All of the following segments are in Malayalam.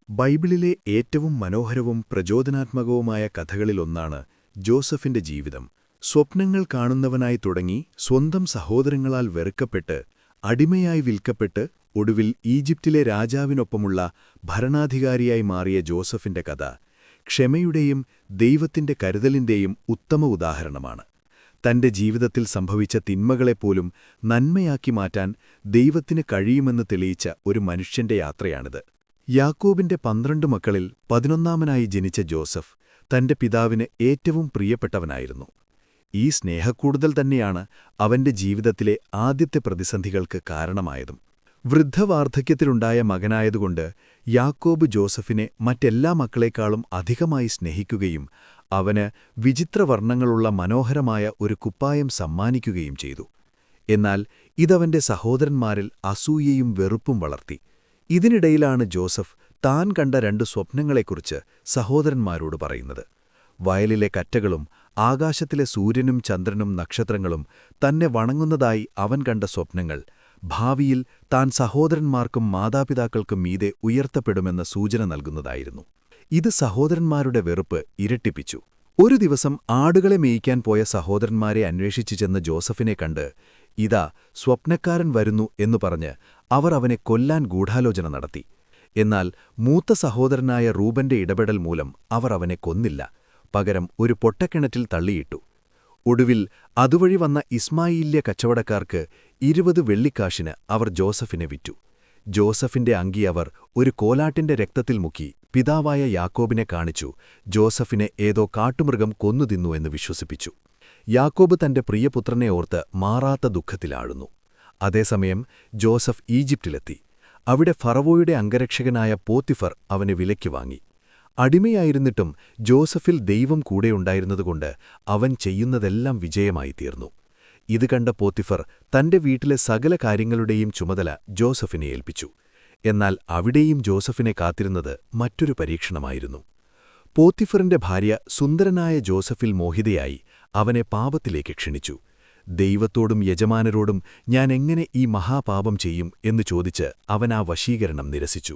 ബൈബിളിലെ ഏറ്റവും മനോഹരവും പ്രചോദനാത്മകവുമായ കഥകളിലൊന്നാണ് ജോസഫിന്റെ ജീവിതം. സ്വപ്നങ്ങൾ കാണുന്നവനായി തുടങ്ങി സ്വന്തം സഹോദരങ്ങളാൽ വെറുക്കപ്പെട്ട് അടിമയായി വിൽക്കപ്പെട്ട് ഒടുവിൽ ഈജിപ്തിലെ രാജാവിനൊപ്പമുള്ള ഭരണാധികാരിയായി മാറിയ ജോസഫിന്റെ കഥ ക്ഷമയുടെയും ദൈവത്തിന്റെ കരുതലിന്റെയും ഉത്തമ ഉദാഹരണമാണ്. തന്റെ ജീവിതത്തിൽ സംഭവിച്ച തിന്മകളെപ്പോലും നന്മയാക്കി മാറ്റാൻ ദൈവത്തിന് കഴിയുമെന്ന് തെളിയിച്ച ഒരു മനുഷ്യന്റെ യാത്രയാണിത്. യാക്കോബിന്റെ 12 മക്കളിൽ 11ാമനായി ജനിച്ച ജോസഫ് തന്റെ പിതാവിന് ഏറ്റവും പ്രിയപ്പെട്ടവനായിരുന്നു. ഈ സ്നേഹക്കൂടുതൽ തന്നെയാണ് അവന്റെ ജീവിതത്തിലെ ആദ്യത്തെ പ്രതിസന്ധികൾക്ക് കാരണമായതും. വൃദ്ധവാർദ്ധക്യത്തിലുണ്ടായ മകനായതുകൊണ്ട് യാക്കോബ് ജോസഫിനെ മറ്റെല്ലാ മക്കളെക്കാളും അധികമായി സ്നേഹിക്കുകയും അവന് വിചിത്രവർണ്ണങ്ങളുള്ള മനോഹരമായ ഒരു കുപ്പായം സമ്മാനിക്കുകയും ചെയ്തു. എന്നാൽ ഇതവന്റെ സഹോദരന്മാരിൽ അസൂയയും വെറുപ്പും വളർത്തി. ഇതിനിടയിലാണ് ജോസഫ് താൻ കണ്ട 2 സ്വപ്നങ്ങളെക്കുറിച്ച് സഹോദരന്മാരോട് പറയുന്നത്. വയലിലെ കറ്റകളും ആകാശത്തിലെ സൂര്യനും ചന്ദ്രനും നക്ഷത്രങ്ങളും തന്നെ വണങ്ങുന്നതായി അവൻ കണ്ട സ്വപ്നങ്ങൾ ഭാവിയിൽ താൻ സഹോദരന്മാർക്കും മാതാപിതാക്കൾക്കും മീതെ ഉയർത്തപ്പെടുമെന്ന സൂചന നൽകുന്നതായിരുന്നു. ഇത് സഹോദരന്മാരുടെ വെറുപ്പ് ഇരട്ടിപ്പിച്ചു. ഒരു ദിവസം ആടുകളെ മേയ്ക്കാൻ പോയ സഹോദരന്മാരെ അന്വേഷിച്ചു ചെന്ന ജോസഫിനെ കണ്ട് ഇതാ സ്വപ്നക്കാരൻ വരുന്നു എന്നു പറഞ്ഞ് അവർ അവനെ കൊല്ലാൻ ഗൂഢാലോചന നടത്തി. എന്നാൽ മൂത്ത സഹോദരനായ റൂബന്റെ ഇടപെടൽ മൂലം അവർ അവനെ കൊന്നില്ല, പകരം ഒരു പൊട്ടക്കിണറ്റിൽ തള്ളിയിട്ടു. ഒടുവിൽ അതുവഴി വന്ന ഇസ്മായില്യ കച്ചവടക്കാർക്ക് 20 വെള്ളിക്കാശിന് അവർ ജോസഫിനെ വിറ്റു. ജോസഫിന്റെ അങ്കി അവർ ഒരു കോലാട്ടിന്റെ രക്തത്തിൽ മുക്കി പിതാവായ യാക്കോബിനെ കാണിച്ചു ജോസഫിനെ ഏതോ കാട്ടുമൃഗം കൊന്നുതിന്നു എന്ന് വിശ്വസിപ്പിച്ചു. യാക്കോബ് തന്റെ പ്രിയപുത്രനെ ഓർത്ത് മാറാത്ത ദുഃഖത്തിലാഴുന്നു. അതേസമയം ജോസഫ് ഈജിപ്തിലെത്തി. അവിടെ ഫറവോയുടെ അംഗരക്ഷകനായ പോത്തിഫർ അവനെ വിലയ്ക്ക് വാങ്ങി. അടിമയായിരുന്നിട്ടും ജോസഫിൽ ദൈവം കൂടെയുണ്ടായിരുന്നതുകൊണ്ട് അവൻ ചെയ്യുന്നതെല്ലാം വിജയമായിത്തീർന്നു. ഇത് കണ്ട പോത്തിഫർ തന്റെ വീട്ടിലെ സകല കാര്യങ്ങളുടെയും ചുമതല ജോസഫിനെ ഏൽപ്പിച്ചു. എന്നാൽ അവിടെയും ജോസഫിനെ കാത്തിരുന്നത് മറ്റൊരു പരീക്ഷണമായിരുന്നു. പോത്തിഫറിന്റെ ഭാര്യ സുന്ദരനായ ജോസഫിൽ മോഹിതയായി അവനെ പാപത്തിലേക്ക് ക്ഷണിച്ചു. ദൈവത്തോടും യജമാനരോടും ഞാൻ എങ്ങനെ ഈ മഹാപാപം ചെയ്യും എന്ന് ചോദിച്ച് അവൻ ആ വശീകരണം നിരസിച്ചു.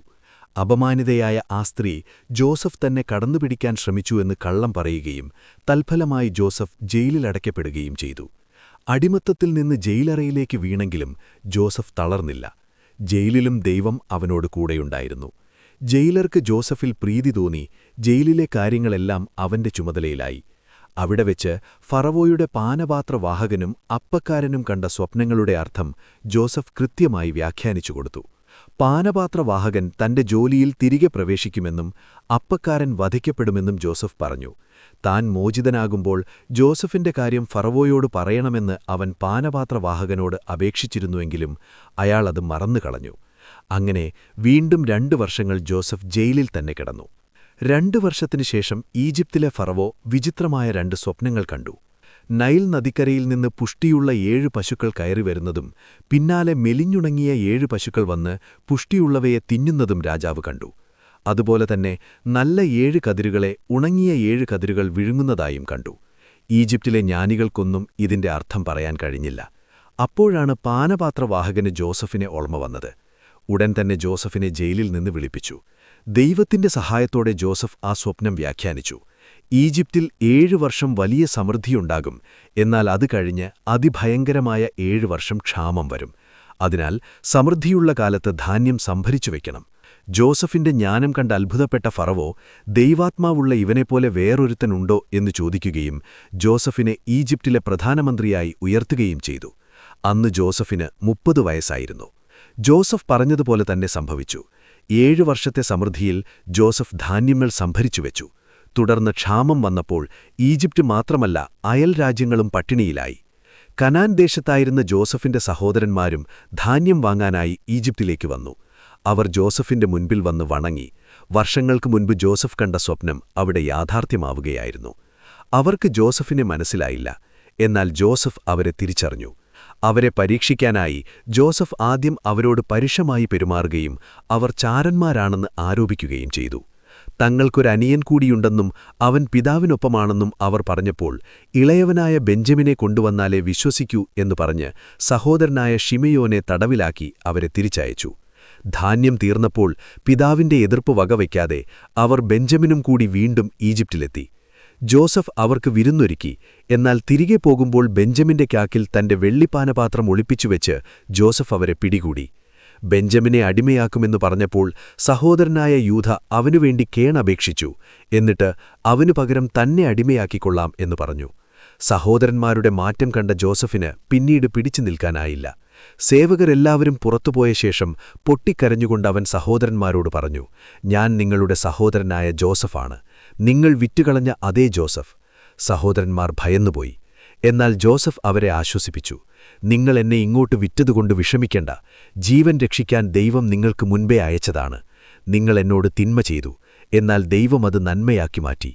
അപമാനിതയായ ആ സ്ത്രീ ജോസഫ് തന്നെ കടന്നുപിടിക്കാൻ ശ്രമിച്ചു എന്ന് കള്ളം പറയുകയും തൽഫലമായി ജോസഫ് ജയിലിലടയ്ക്കപ്പെടുകയും ചെയ്തു. അടിമത്തത്തിൽ നിന്ന് ജയിലറയിലേക്ക് വീണെങ്കിലും ജോസഫ് തളർന്നില്ല. ജയിലിലും ദൈവം അവനോട് കൂടെയുണ്ടായിരുന്നു. ജയിലർക്ക് ജോസഫിൽ പ്രീതി തോന്നി. ജയിലിലെ കാര്യങ്ങളെല്ലാം അവന്റെ ചുമതലയിലായി. അവിടെ വെച്ച് ഫറവോയുടെ പാനപാത്രവാഹകനും അപ്പക്കാരനും കണ്ട സ്വപ്നങ്ങളുടെ അർത്ഥം ജോസഫ് കൃത്യമായി വ്യാഖ്യാനിച്ചുകൊടുത്തു. പാനപാത്രവാഹകൻ തന്റെ ജോലിയിൽ തിരികെ പ്രവേശിക്കുമെന്നും അപ്പക്കാരൻ വധിക്കപ്പെടുമെന്നും ജോസഫ് പറഞ്ഞു. താൻ മോചിതനാകുമ്പോൾ ജോസഫിന്റെ കാര്യം ഫറവോയോട് പറയണമെന്ന് അവൻ പാനപാത്രവാഹകനോട് അപേക്ഷിച്ചിരുന്നുവെങ്കിലും അയാൾ അത് മറന്നുകളഞ്ഞു. അങ്ങനെ വീണ്ടും 2 വർഷങ്ങൾ ജോസഫ് ജയിലിൽ തന്നെ കിടന്നു. 2 വർഷത്തിനുശേഷം ഈജിപ്തിലെ ഫറവോ വിചിത്രമായ 2 സ്വപ്നങ്ങൾ കണ്ടു. നൈൽ നദിക്കരയിൽ നിന്ന് പുഷ്ടിയുള്ള 7 പശുക്കൾ കയറിവരുന്നതും പിന്നാലെ മെലിഞ്ഞുണങ്ങിയ 7 പശുക്കൾ വന്ന് പുഷ്ടിയുള്ളവയെ തിന്നുന്നതും രാജാവ് കണ്ടു. അതുപോലെ തന്നെ നല്ല 7 കതിരുകളെ ഉണങ്ങിയ 7 കതിരുകൾ വിഴുങ്ങുന്നതായും കണ്ടു. ഈജിപ്തിലെ ജ്ഞാനികൾക്കൊന്നും ഇതിന്റെ അർത്ഥം പറയാൻ കഴിഞ്ഞില്ല. അപ്പോഴാണ് പാനപാത്രവാഹകന് ജോസഫിനെ ഓർമ്മ വന്നത്. ഉടൻ തന്നെ ജോസഫിനെ ജയിലിൽ നിന്ന് വിളിപ്പിച്ചു. ദൈവത്തിന്റെ സഹായത്തോടെ ജോസഫ് ആ സ്വപ്നം വ്യാഖ്യാനിച്ചു. ഈജിപ്തിൽ 7 വർഷം വലിയ സമൃദ്ധിയുണ്ടാകും, എന്നാൽ അത് കഴിഞ്ഞ് അതിഭയങ്കരമായ 7 വർഷം ക്ഷാമം വരും. അതിനാൽ സമൃദ്ധിയുള്ള കാലത്ത് ധാന്യം സംഭരിച്ചുവെക്കണം. ജോസഫിന്റെ ജ്ഞാനം കണ്ട് അത്ഭുതപ്പെട്ട ഫറവോ ദൈവാത്മാവുള്ള ഇവനെപ്പോലെ വേറൊരുത്തനുണ്ടോ എന്ന് ചോദിക്കുകയും ജോസഫിനെ ഈജിപ്തിലെ പ്രധാനമന്ത്രിയായി ഉയർത്തുകയും ചെയ്തു. അന്ന് ജോസഫിന് 30 വയസ്സായിരുന്നു. ജോസഫ് പറഞ്ഞതുപോലെ തന്നെ സംഭവിച്ചു. 7 വർഷത്തെ സമൃദ്ധിയിൽ ജോസഫ് ധാന്യങ്ങൾ സംഭരിച്ചുവെച്ചു. തുടർന്ന് ക്ഷാമം വന്നപ്പോൾ ഈജിപ്റ്റ് മാത്രമല്ല അയൽ രാജ്യങ്ങളും പട്ടിണിയിലായി. കനാൻ ദേശത്തായിരുന്ന ജോസഫിന്റെ സഹോദരന്മാരും ധാന്യം വാങ്ങാനായി ഈജിപ്തിലേക്ക് വന്നു. അവർ ജോസഫിന്റെ മുൻപിൽ വന്ന് വണങ്ങി. വർഷങ്ങൾക്ക് മുൻപ് ജോസഫ് കണ്ട സ്വപ്നം അവിടെ യാഥാർത്ഥ്യമാവുകയായിരുന്നു. അവർക്ക് ജോസഫിനെ മനസ്സിലായില്ല. എന്നാൽ ജോസഫ് അവരെ തിരിച്ചറിഞ്ഞു. അവരെ പരീക്ഷിക്കാനായി ജോസഫ് ആദ്യം അവരോട് പരുഷമായി പെരുമാറുകയും അവർ ചാരന്മാരാണെന്ന് ആരോപിക്കുകയും ചെയ്തു. തങ്ങൾക്കൊരനിയൻ കൂടിയുണ്ടെന്നും അവൻ പിതാവിനൊപ്പമാണെന്നും അവർ പറഞ്ഞപ്പോൾ ഇളയവനായ ബെഞ്ചമിനെ കൊണ്ടുവന്നാലേ വിശ്വസിക്കൂ എന്നു പറഞ്ഞ് സഹോദരനായ ഷിമയോനെ തടവിലാക്കി അവരെ തിരിച്ചയച്ചു. ധാന്യം തീർന്നപ്പോൾ പിതാവിന്റെ എതിർപ്പ് വകവയ്ക്കാതെ അവർ ബെഞ്ചമിനും കൂടി വീണ്ടും ഈജിപ്തിലെത്തി. ജോസഫ് അവർക്ക് വിരുന്നൊരുക്കി. എന്നാൽ തിരികെ പോകുമ്പോൾ ബെഞ്ചമിന്റെ കാക്കിൽ തന്റെ വെള്ളിപ്പാനപാത്രം ഒളിപ്പിച്ചുവെച്ച് ജോസഫ് അവരെ പിടികൂടി. ബെഞ്ചമിനെ അടിമയാക്കുമെന്ന് പറഞ്ഞപ്പോൾ സഹോദരനായ യൂദ അവനുവേണ്ടി കേണപേക്ഷിച്ചു. എന്നിട്ട് അവനു പകരം തന്നെ അടിമയാക്കിക്കൊള്ളാം എന്ന് പറഞ്ഞു. സഹോദരന്മാരുടെ മാറ്റം കണ്ട ജോസഫിന് പിന്നീട് പിടിച്ചു നിൽക്കാനായില്ല. സേവകരെല്ലാവരും പുറത്തുപോയ ശേഷം പൊട്ടിക്കരഞ്ഞുകൊണ്ട് അവൻ സഹോദരന്മാരോട് പറഞ്ഞു, ഞാൻ നിങ്ങളുടെ സഹോദരനായ ജോസഫാണ്, നിങ്ങൾ വിറ്റുകളഞ്ഞ അതേ ജോസഫ്. സഹോദരന്മാർ ഭയന്നുപോയി. എന്നാൽ ജോസഫ് അവരെ ആശ്വസിപ്പിച്ചു, നിങ്ങൾ എന്നെ ഇങ്ങോട്ട് വിറ്റതുകൊണ്ട് വിഷമിക്കണ്ട, ജീവൻ രക്ഷിക്കാൻ ദൈവം നിങ്ങൾക്ക് മുൻപേ അയച്ചതാണ്. നിങ്ങൾ എന്നോട് തിന്മ ചെയ്തു, എന്നാൽ ദൈവം അത് നന്മയാക്കി മാറ്റി.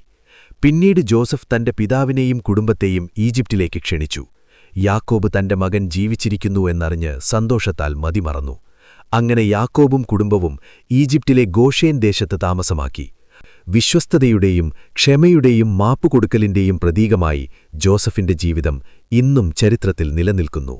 പിന്നീട് ജോസഫ് തന്റെ പിതാവിനെയും കുടുംബത്തെയും ഈജിപ്തിലേക്ക് ക്ഷണിച്ചു. യാക്കോബ് തന്റെ മകൻ ജീവിച്ചിരിക്കുന്നു എന്നറിഞ്ഞ് സന്തോഷത്താൽ മതിമറന്നു. അങ്ങനെ യാക്കോബും കുടുംബവും ഈജിപ്തിലെ ഗോഷേൻ ദേശത്ത് താമസമാക്കി. വിശ്വസ്തതയുടെയും ക്ഷമയുടെയും മാപ്പുകൊടുക്കലിന്റെയും പ്രതീകമായി ജോസഫിന്റെ ജീവിതം ഇന്നും ചരിത്രത്തിൽ നിലനിൽക്കുന്നു.